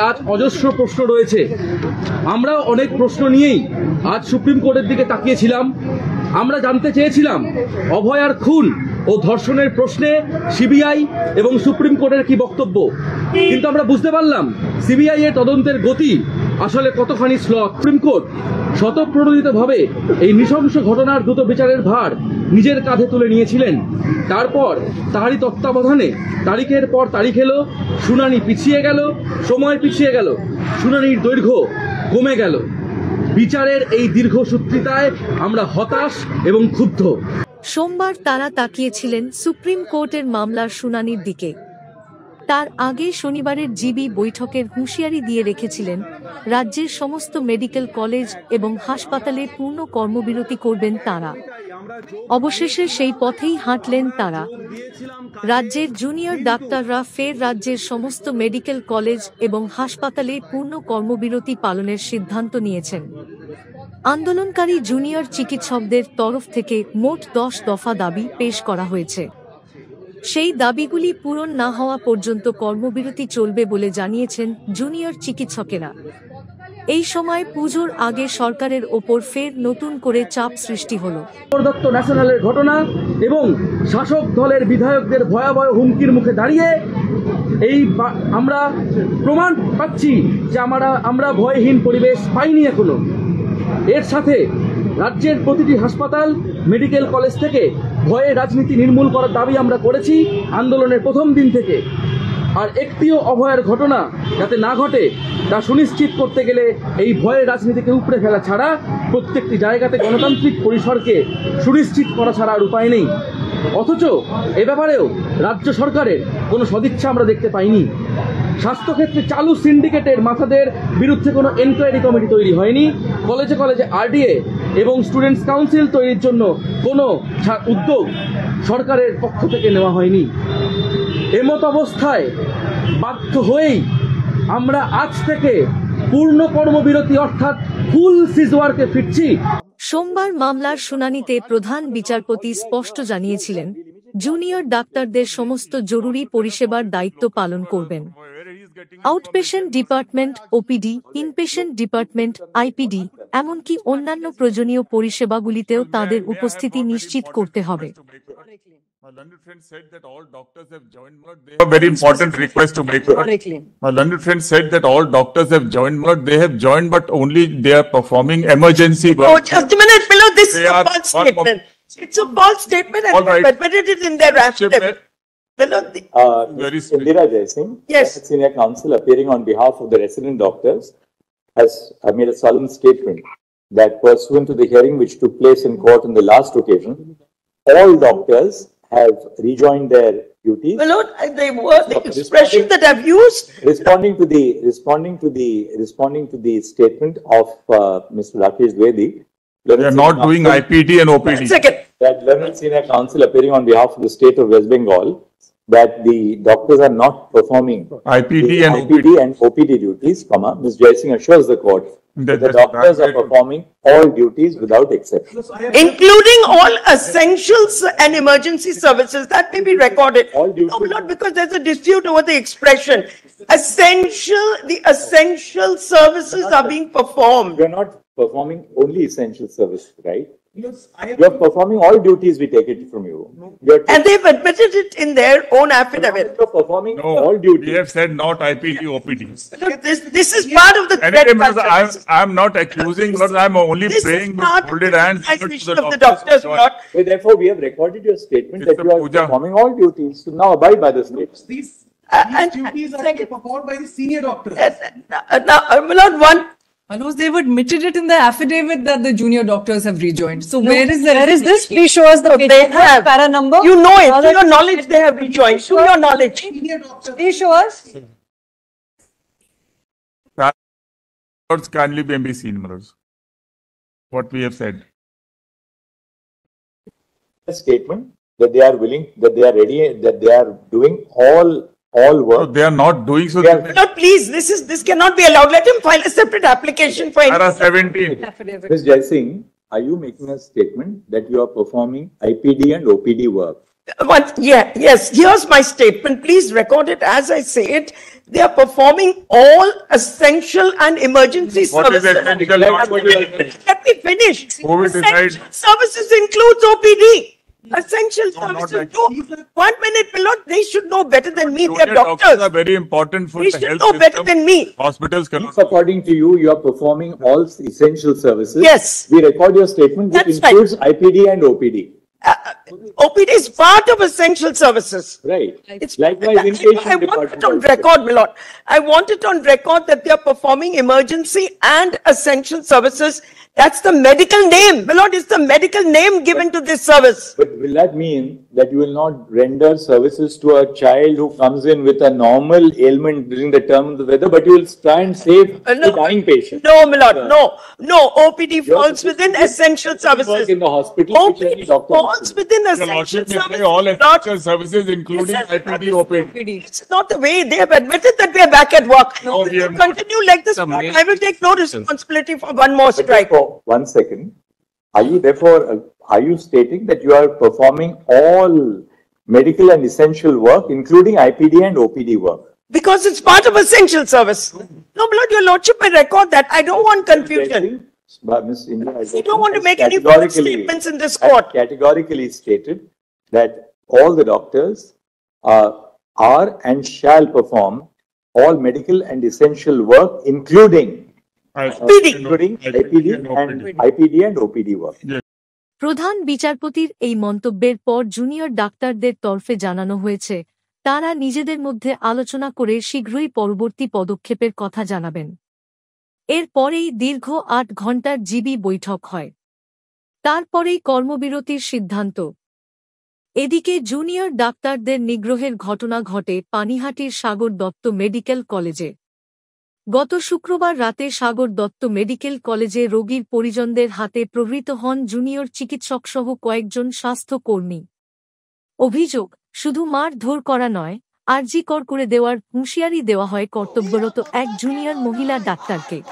আজ অজস্র প্রশ্ন রয়েছে। আমরা অনেক প্রশ্ন নিয়েই আজ সুপ্রিম কোর্টের দিকে তাকিয়েছিলাম। আমরা জানতে চেয়েছিলাম অভয়ার খুন ও ধর্ষণের প্রশ্নে সিবিআই এবং সুপ্রিম কোর্টের কি বক্তব্য, কিন্তু আমরা বুঝতে পারলাম সিবিআই এর তদন্তের গতি আসলে কতখানি স্লো। সুপ্রিম কোর্ট স্বতঃপ্রণোদিতভাবে এই নৃশংস ঘটনার দ্রুত বিচারের ভার নিজের কাঁধে তুলে নিয়েছিলেন। তারপর তারই তত্ত্বাবধানে তারিখের পর তারিখ এলো, শুনানি পিছিয়ে গেল, সময় পিছিয়ে গেল, শুনানির দৈর্ঘ্য কমে গেল। বিচারের এই দীর্ঘসূত্রিতায় আমরা হতাশ এবং ক্ষুব্ধ। সোমবার তারা তাকিয়েছিলেন সুপ্রিম কোর্টের মামলার শুনানির দিকে। তার আগে শনিবারের জিবি বৈঠকের হুঁশিয়ারি দিয়ে রেখেছিলেন রাজ্যের সমস্ত মেডিকেল কলেজ এবং হাসপাতালে পূর্ণ কর্মবিরতি করবেন তারা। অবশেষে সেই পথেই হাঁটলেন তারা। রাজ্যের জুনিয়র ডাক্তাররা ফের রাজ্যের সমস্ত মেডিকেল কলেজ এবং হাসপাতালে পূর্ণ কর্মবিরতি পালনের সিদ্ধান্ত নিয়েছেন। আন্দোলনকারী জুনিয়র চিকিৎসকদের তরফ থেকে মোট 10 দফা দাবি পেশ করা হয়েছে। সেই দাবিগুলি পূরণ না হওয়া পর্যন্ত কর্মবিরতি চলবে বলে জানিয়েছেন জুনিয়র চিকিৎসকেরা। এই সময় পুজোর আগে সরকারের ওপর ফের নতুন করে চাপ সৃষ্টি হলো। দত্ত ন্যাশনালের ঘটনা এবং শাসক দলের বিধায়কদের ভয়াবহ হুমকির মুখে দাঁড়িয়ে আমরা প্রমাণ পাচ্ছি যে আমরা ভয়হীন পরিবেশ পাইনি এখনো। এর সাথে রাজ্যের প্রতিটি হাসপাতাল, মেডিকেল কলেজ থেকে ভয়ে রাজনীতি নির্মূল করার দাবি আমরা করেছি আন্দোলনের প্রথম দিন থেকে। আর একটিও অভয়ার ঘটনা যাতে না ঘটে তা সুনিশ্চিত করতে গেলে এই ভয়ের রাজনীতিকে উপড়ে ফেলা ছাড়া প্রত্যেকটি জায়গাতে গণতান্ত্রিক পরিসরকে সুনিশ্চিত করা ছাড়া আর উপায় নেই। অথচ এ ব্যাপারেও রাজ্য সরকারের কোনো সদিচ্ছা আমরা দেখতে পাইনি। স্বাস্থ্যক্ষেত্রে চালু সিন্ডিকেটের মাথাদের বিরুদ্ধে কোনো এনকোয়ারি কমিটি তৈরি হয়নি। কলেজে কলেজে আরডিএ এবং স্টুডেন্টস কাউন্সিল তৈরির জন্য কোনো উদ্যোগ সরকারের পক্ষ থেকে নেওয়া হয়নি। এমত অবস্থায় বাধ্য হয়েই আমরা আজ থেকে পূর্ণ কর্মবিরতি অর্থাৎ ফুল সিজওয়ার্কে ফিরছি। সোমবার মামলার শুনানিতে প্রধান বিচারপতি স্পষ্ট জানিয়েছিলেন জুনিয়র ডাক্তারদের সমস্ত জরুরি পরিষেবার দায়িত্ব পালন করবেন। Outpatient department OPD, inpatient department IPD, এমনকি অন্যান্য প্রয়োজনীয় পরিষেবাগুলিতেও তাদের উপস্থিতি নিশ্চিত করতে হবে। My learned friend said that all doctors have joined. They have a very important request to make. My learned friend said that all doctors have joined. They have joined, but only they are performing emergency work. Oh, just a minute, below this is a false statement. It's a false statement, and right. admitted it in their affidavit. Below the Indira Jaising, yes, senior counsel appearing on behalf of the resident doctors, has made a solemn statement that pursuant to the hearing which took place in court on the last occasion, all doctors have rejoined their duties. below the word, the expression that I've used. Responding to the statement of Mr. Rakesh Dwivedi, They are not doing IPD and OPD. One second. That learned senior counsel appearing on behalf of the state of West Bengal, that the doctors are not performing IPD the and IPD and OPD duties, Ms. Jaising assures the court that the doctors are performing all duties without exception. Including all essentials and emergency services, that may be recorded. All duties. No, not because there's a dispute over the expression. The essential services are being performed. You are not performing only essential services, right? You are performing all duties, we take it from you. And they've admitted it in their own affidavit. You are performing all No, duties. they have said not IPD, OPD. Look, this is part of the threat culture. I'm not accusing, but I'm only This praying is with not folded hands to accusation of the doctors. doctors, not. So therefore, we have recorded your statement It's that a you are puja. performing all duties. So now abide by the statement. These And- duties are second- performed by the senior doctors. Now, Milord, one, Manoj, they've admitted it in the affidavit that the junior doctors have rejoined. So No. where is the Where is this? Please show us the They patient have. para number. you know it, to your knowledge they have rejoined, to your knowledge. Senior doctors. Please show us. Words kindly be seen, Manoj. What we have said. A statement that they are willing, that they are ready, that they are doing all So work. they are not doing so. Yeah. Milord, please, this cannot be allowed. Let him file a separate application for Para 17. Ms. Jaising, are you making a statement that you are performing IPD and OPD work? Yes, here's my statement. Please record it as I say it. They are performing all essential and emergency What is services. essential, not what is- Let me finish. COVID is Essential right. services includes OPD. Essential No, not services. like- No, 1 minute, Milord. They should know better than me. They are Junior doctors are doctors. very important for They the should health know better system. than me. Hospitals If cannot. according to you, you are performing all essential services. Yes. We record your statement which That's right. includes IPD and OPD. OPD is part of essential services. Right. It's Likewise, I inpatient want it department. on also. record, Milord. I want it on record that they are performing emergency and essential services. That's the medical name. Milord, is the medical name given to this service. But will that mean that you will not render services to a child who comes in with a normal ailment during the term of the weather, but you will try and save No. the dying patient? No, Milord, no. OPD falls within essential Work services. in the hospital, which OPD any doctor. falls within Your essential lordship may say services. all Milord. essential services including IPD, OPD. It's not the way they have admitted that we are back at work. No, we If have they continue like this, I will take no responsibility for one more But strike. therefore, 1 second, are you stating that you are performing all medical and essential work, including IPD and OPD work? Because it's part of essential service. No, Milord, your lordship may record that. I don't want confusion. But Ms. India has I don't want to has make any false categorically- statements in this has court. Categorically stated that all the doctors are and shall perform all medical and essential work, including IPD and OPD work. প্রধান বিচারপতির এই মন্তব্যের পর junior ডাক্তারদের তরফে জানানো হয়েছে তারা নিজেদের মধ্যে আলোচনা করে শীঘ্রই পরবর্তী পদক্ষেপের কথা জানাবেন। এর পরেই দীর্ঘ ৮ ঘণ্টার জিবি বৈঠক হয়। তারপরেই কর্মবিরতির সিদ্ধান্ত। এদিকে জুনিয়র ডাক্তারদের নিগ্রহের ঘটনা ঘটে পানিহাটির সাগর দত্ত মেডিকেল কলেজে। গত শুক্রবার রাতে সাগর দত্ত মেডিকেল কলেজে রোগীর পরিজনদের হাতে প্রহৃত হন জুনিয়র চিকিৎসকসহ কয়েকজন স্বাস্থ্য কর্মী। অভিযোগ, শুধু মারধর করা নয়, আরজিকর করে দেওয়ার হুঁশিয়ারি দেওয়া হয় কর্তব্যরত এক জুনিয়র মহিলা ডাক্তারকে।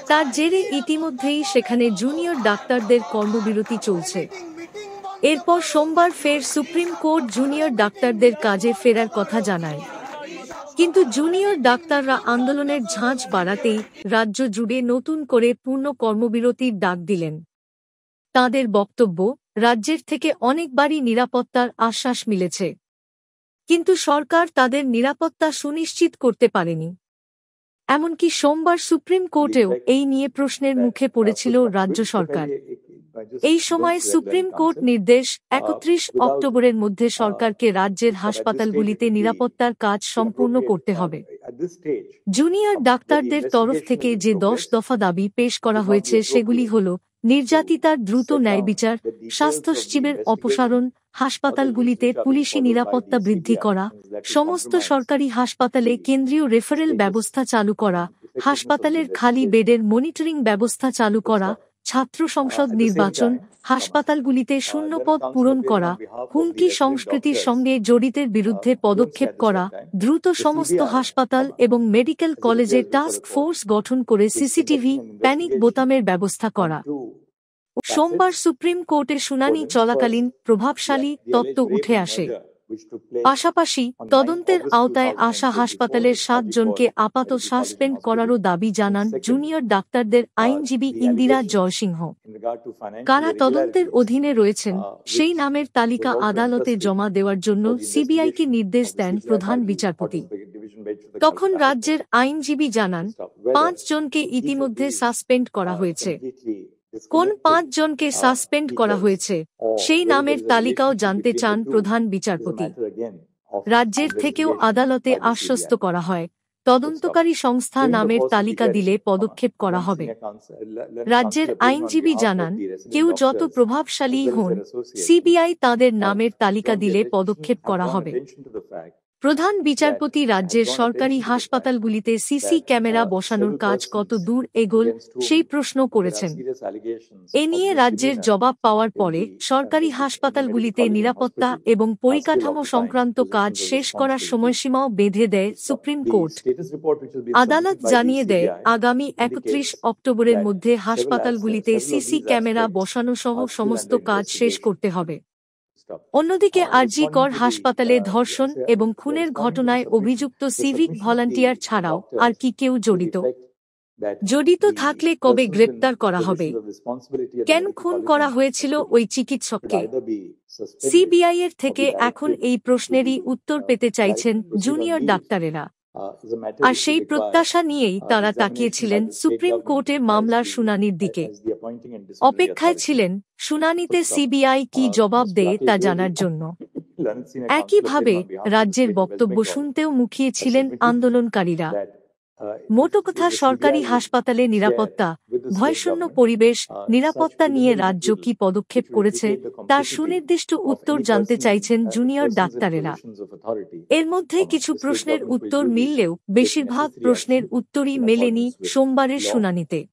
তার জেরে ইতিমধ্যেই সেখানে জুনিয়র ডাক্তারদের কর্মবিরতি চলছে। এরপর সোমবার ফের সুপ্রিম কোর্ট জুনিয়র ডাক্তারদের কাজে ফেরার কথা জানায়। কিন্তু জুনিয়র ডাক্তাররা আন্দোলনের ঝাঁঝ বাড়াতেই রাজ্য জুড়ে নতুন করে পূর্ণ কর্মবিরতির ডাক দিলেন। তাঁদের বক্তব্য, রাজ্যের থেকে অনেকবারই নিরাপত্তার আশ্বাস মিলেছে, কিন্তু সরকার তাদের নিরাপত্তা সুনিশ্চিত করতে পারেনি। এমনকি সোমবার সুপ্রিম কোর্টেও এই নিয়ে প্রশ্নের মুখে পড়েছিল রাজ্য সরকার। এই সময় সুপ্রিম কোর্ট নির্দেশ ৩১ অক্টোবরের মধ্যে সরকারকে রাজ্যের হাসপাতালগুলিতে নিরাপত্তার কাজ সম্পূর্ণ করতে হবে। জুনিয়র ডাক্তারদের তরফ থেকে যে ১০ দফা দাবি পেশ করা হয়েছে সেগুলি হল নির্যাতিতার দ্রুত ন্যায়বিচার, স্বাস্থ্য সচিবের অপসারণ, হাসপাতালগুলিতে পুলিশি নিরাপত্তা বৃদ্ধি করা, সমস্ত সরকারি হাসপাতালে কেন্দ্রীয় রেফারেল ব্যবস্থা চালু করা, হাসপাতালের খালি বেডের মনিটরিং ব্যবস্থা চালু করা, ছাত্র সংসদ নির্বাচন, হাসপাতালগুলিতে শূন্যপদ পূরণ করা, হুমকি সংস্কৃতির সঙ্গে জড়িতের বিরুদ্ধে পদক্ষেপ করা, দ্রুত সমস্ত হাসপাতাল এবং মেডিকেল কলেজে টাস্ক ফোর্স গঠন করে সিসিটিভি, প্যানিক বোতামের ব্যবস্থা করা। সোমবার সুপ্রিম কোর্টে শুনানি চলাকালীন প্রভাবশালী তত্ত্ব উঠে আসে। পাশাপাশি তদন্তের আওতায় আসা হাসপাতালের ৭ জনকে আপাতত সাসপেন্ড করারও দাবি জানান জুনিয়র ডাক্তারদের আইনজীবী ইন্দিরা জয়সিংহ। কারা তদন্তের অধীনে রয়েছেন সেই নামের তালিকা আদালতে জমা দেওয়ার জন্য সিবিআইকে নির্দেশ দেন প্রধান বিচারপতি। তখন রাজ্যের আইনজীবী জানান ৫ জনকে ইতিমধ্যে সাসপেন্ড করা হয়েছে। কোন ৫ জনকে সাসপেন্ড করা হয়েছে সেই নামের তালিকাও জানতে চান প্রধান বিচারপতি। রাজ্যের থেকেও আদালতে আশ্বস্ত করা হয় তদন্তকারী সংস্থা নামের তালিকা দিলে পদক্ষেপ করা হবে। রাজ্যের আইনজীবী জানান কেউ যত প্রভাবশালী হন, সিবিআই তাদের নামের তালিকা দিলে পদক্ষেপ করা হবে। প্রধান বিচারপতি রাজ্যের সরকারি হাসপাতালগুলিতে সিসি ক্যামেরা বসানোর কাজ কত দূর এগোল সেই প্রশ্ন করেছেন। এ নিয়ে রাজ্যের জবাব পাওয়ার পরে সরকারি হাসপাতালগুলিতে নিরাপত্তা এবং পরিকাঠামো সংক্রান্ত কাজ শেষ করার সময়সীমাও বেঁধে দেয় সুপ্রিম কোর্ট। আদালত জানিয়ে দেয় আগামী ৩১ অক্টোবরের মধ্যে হাসপাতালগুলিতে সিসি ক্যামেরা বসানো সহ সমস্ত কাজ শেষ করতে হবে। অন্যদিকে আরজি কর হাসপাতালে ধর্ষণ এবং খুনের ঘটনায় অভিযুক্ত সিভিক ভলান্টিয়ার ছাড়াও আর কি কেউ জড়িত? জড়িত থাকলে কবে গ্রেপ্তার করা হবে? কেন খুন করা হয়েছিল ওই চিকিৎসককে? সিবিআই এর থেকে এখন এই প্রশ্নেরই উত্তর পেতে চাইছেন জুনিয়র ডাক্তারেরা। আর সেই প্রত্যাশা নিয়েই তারা তাকিয়েছিলেন সুপ্রিম কোর্টে মামলার শুনানির দিকে। অপেক্ষায় ছিলেন শুনানিতে সিবিআই কি জবাব দেয় তা জানার জন্য। একইভাবে রাজ্যের বক্তব্য শুনতেও মুখিয়ে ছিলেন আন্দোলনকারীরা। মোট কথা, সরকারি হাসপাতালে নিরাপত্তা, ভয়শূন্য পরিবেশ, নিরাপত্তা নিয়ে রাজ্য কি পদক্ষেপ করেছে তার সুনির্দিষ্ট উত্তর জানতে চাইছেন জুনিয়র ডাক্তারেরা। এর মধ্যে কিছু প্রশ্নের উত্তর মিললেও বেশিরভাগ প্রশ্নের উত্তরই মেলেনি সোমবারের শুনানিতে।